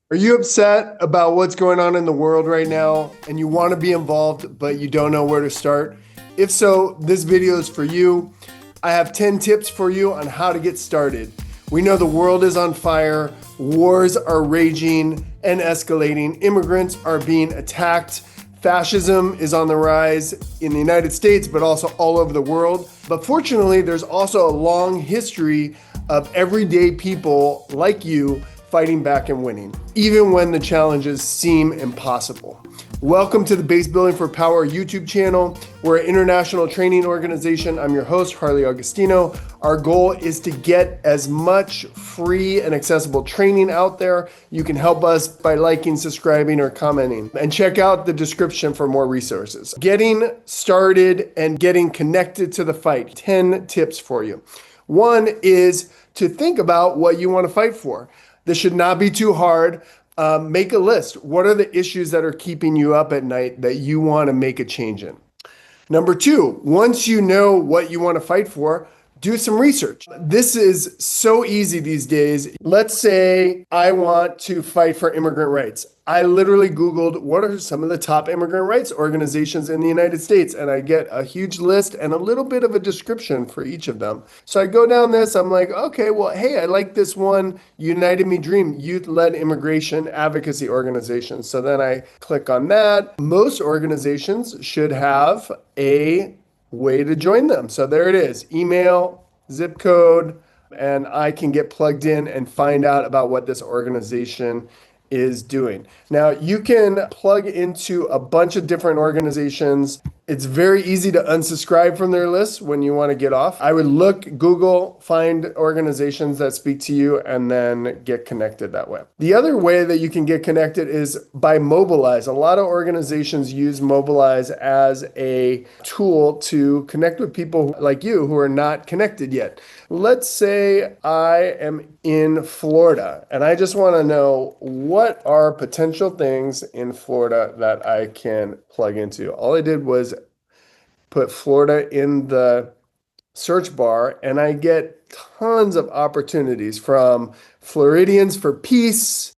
Are you upset about what's going on in the world right now and you want to be involved, but you don't know where to start? If so, this video is for you. I have 10 tips for you on how to get started. We know the world is on fire, wars are raging and escalating, immigrants are being attacked, fascism is on the rise in the United States, but also all over the world. But fortunately, there's also a long history of everyday people like you fighting back and winning, even when the challenges seem impossible. Welcome to the Base Building for Power YouTube channel. We're an international training organization. I'm your host, Harley Augustino. Our goal is to get as much free and accessible training out there. You can help us by liking, subscribing, or commenting. And check out the description for more resources. Getting started and getting connected to the fight. 10 tips for you. One is to think about what you want to fight for. This should not be too hard. Make a list. What are the issues that are keeping you up at night that you want to make a change in? Number two, once you know what you want to fight for, do some research. This is so easy these days. Let's say I want to fight for immigrant rights. I literally Googled what are some of the top immigrant rights organizations in the United States, and I get a huge list and a little bit of a description for each of them. So I go down this, I'm like, okay, well, hey, I like this one, United Me Dream, Youth-Led Immigration Advocacy Organization. So then I click on that. Most organizations should have a way to join them. So there it is, email, zip code, and I can get plugged in and find out about what this organization is doing. Now, you can plug into a bunch of different organizations. It's very easy to unsubscribe from their list when you want to get off. I would look, Google, find organizations that speak to you, and then get connected that way. The other way that you can get connected is by Mobilize. A lot of organizations use Mobilize as a tool to connect with people like you who are not connected yet. Let's say I am in Florida and I just want to know what are potential things in Florida that I can plug into. All I did was put Florida in the search bar and I get tons of opportunities, from Floridians for Peace,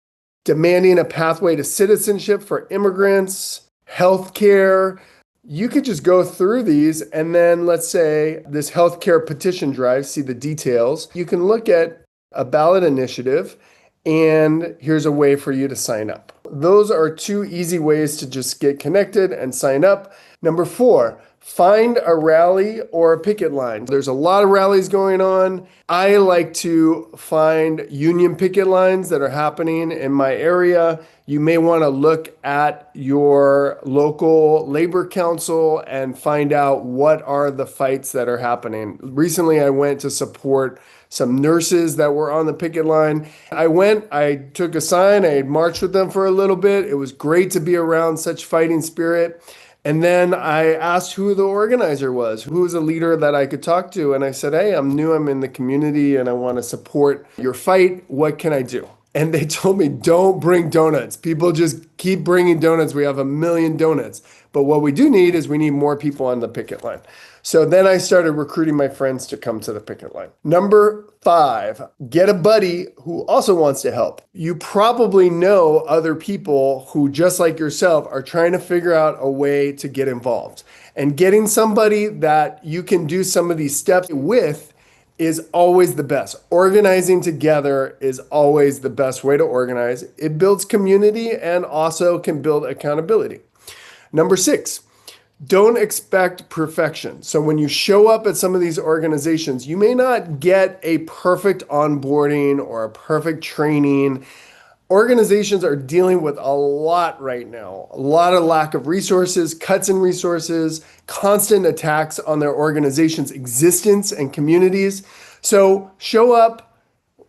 demanding a pathway to citizenship for immigrants, healthcare. You could just go through these, and then let's say this healthcare petition drive, see the details. You can look at a ballot initiative, and here's a way for you to sign up. Those are two easy ways to just get connected and sign up. Number four, find a rally or a picket line. There's a lot of rallies going on. I like to find union picket lines that are happening in my area. You may want to look at your local labor council and find out what are the fights that are happening. Recently, I went to support some nurses that were on the picket line. I took a sign, I marched with them for a little bit. It was great to be around such fighting spirit. And then I asked who the organizer was, who was a leader that I could talk to. And I said, hey, I'm new, I'm in the community, and I want to support your fight. What can I do? And they told me, don't bring donuts. People just keep bringing donuts. We have 1 million donuts. But what we do need is we need more people on the picket line. So then I started recruiting my friends to come to the picket line. Number five, get a buddy who also wants to help. You probably know other people who, just like yourself, are trying to figure out a way to get involved. And getting somebody that you can do some of these steps with is always the best. Organizing together is always the best way to organize. It builds community and also can build accountability. Number six, don't expect perfection. So when you show up at some of these organizations, you may not get a perfect onboarding or a perfect training. Organizations are dealing with a lot right now, a lot of lack of resources, cuts in resources, constant attacks on their organization's existence and communities. So show up,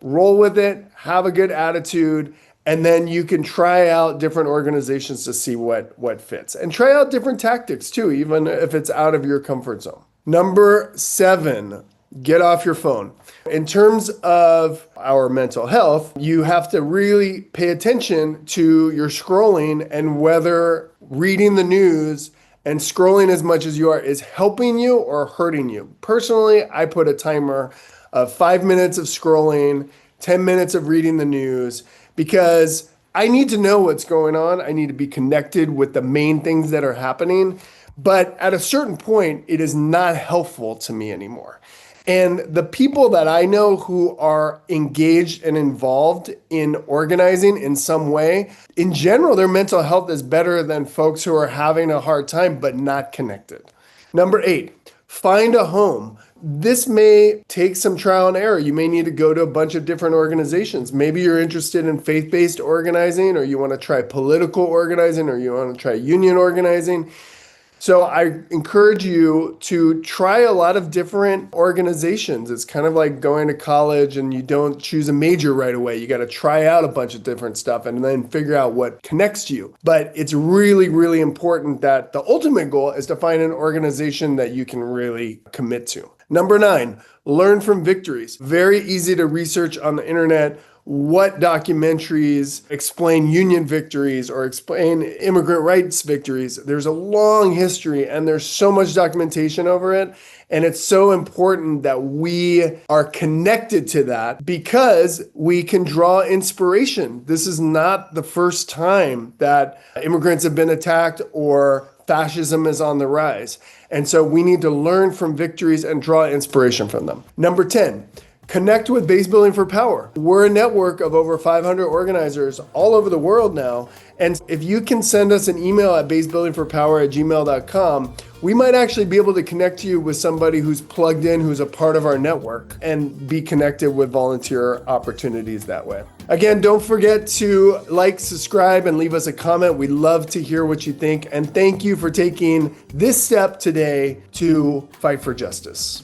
roll with it, have a good attitude, and then you can try out different organizations to see what fits. And try out different tactics too, even if it's out of your comfort zone. Number seven, get off your phone. In terms of our mental health, you have to really pay attention to your scrolling and whether reading the news and scrolling as much as you are is helping you or hurting you. Personally, I put a timer of 5 minutes of scrolling, 10 minutes of reading the news, because I need to know what's going on. I need to be connected with the main things that are happening. But at a certain point, it is not helpful to me anymore. And the people that I know who are engaged and involved in organizing in some way, in general, their mental health is better than folks who are having a hard time but not connected. Number 8, find a home. This may take some trial and error. You may need to go to a bunch of different organizations. Maybe you're interested in faith-based organizing, or you want to try political organizing, or you want to try union organizing. So I encourage you to try a lot of different organizations. It's kind of like going to college and you don't choose a major right away. You got to try out a bunch of different stuff and then figure out what connects you. But it's really, really important that the ultimate goal is to find an organization that you can really commit to. Number 9, learn from victories. Very easy to research on the internet what documentaries explain union victories or explain immigrant rights victories. There's a long history and there's so much documentation over it. And it's so important that we are connected to that because we can draw inspiration. This is not the first time that immigrants have been attacked or fascism is on the rise. And so we need to learn from victories and draw inspiration from them. Number 10, connect with Base Building for Power. We're a network of over 500 organizers all over the world now. And if you can send us an email at basebuildingforpower@gmail.com, we might actually be able to connect you with somebody who's plugged in, who's a part of our network, and be connected with volunteer opportunities that way. Again, don't forget to like, subscribe, and leave us a comment. We'd love to hear what you think. And thank you for taking this step today to fight for justice.